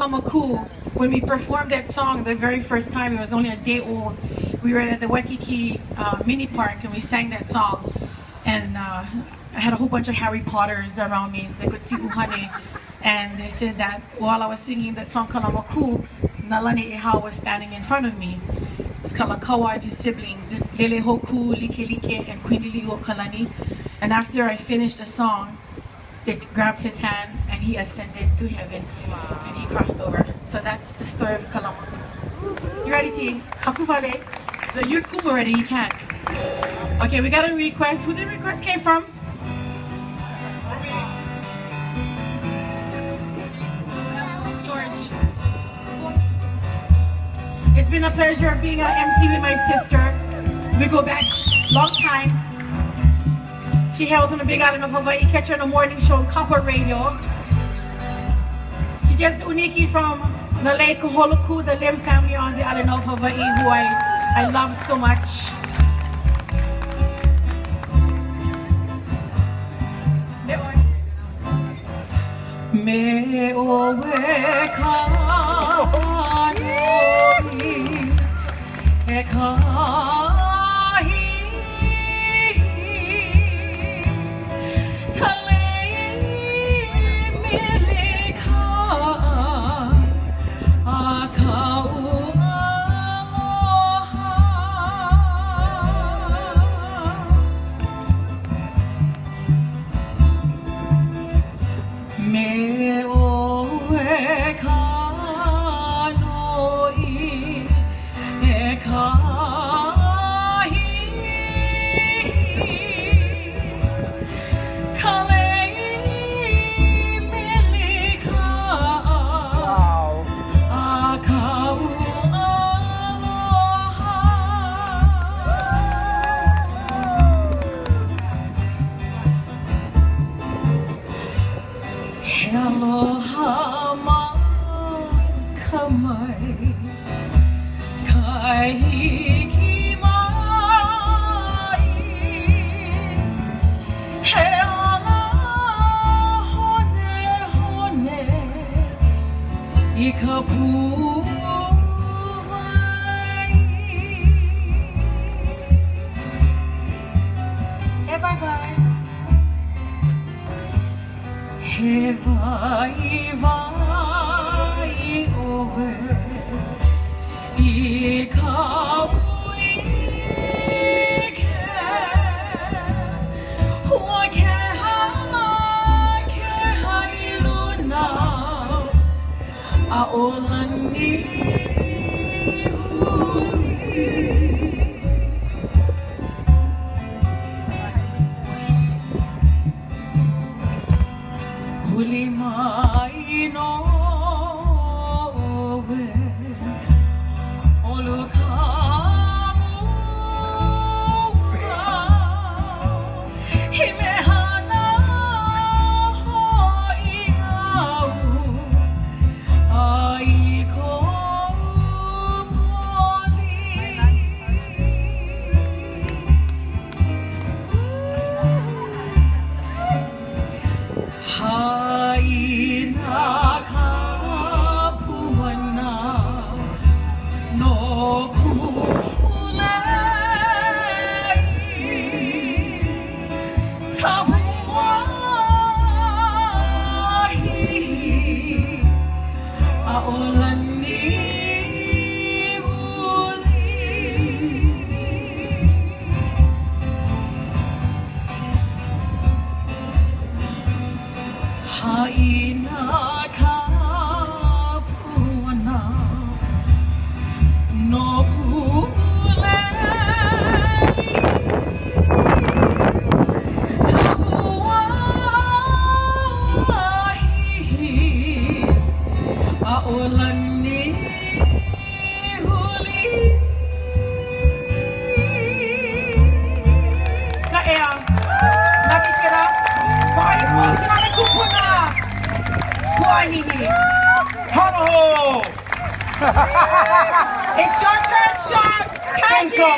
Kalamaku, when we performed that song the very first time, it was only a day old. We were at the Waikiki mini park and we sang that song. And I had a whole bunch of Harry Potters around me that could see Uhane. And they said that while I was singing that song Kalamaku, Nalani Eha was standing in front of me. It was Kalakaua and his siblings, Lele Hoku, Like Like, and Queen Lili'o Kalani. And after I finished the song, they grabbed his hand and he ascended to heaven and he crossed over. So that's the story of Kalamaku. You ready, T? Hakufale? So you're cool already, you can. Okay, we got a request. Who the request came from? George. It's been a pleasure being an MC with my sister. We go back long time. She hails on the big island of Hawaii. Catch her on a morning show on Copper Radio. She just Uniki from Nalei Kaholoku, the Lim family on the island of Hawaii, who I love so much. Me o we ka no e ka Aloha makamai kahiki mai he ala hone hone I ka puwai e bye bye he vai vai oe I ka uike hua ke hai luna a olani Huli mai no we olu ka mua hi me hana ho I au ai ko poli Haina ka puana no kulei ka puahi a olani Haina ka puana no kulei ka puahi a olani huli ka ea nakitira Why you walking on the kupuna? Hanaho! It's your turn, Sean. Tag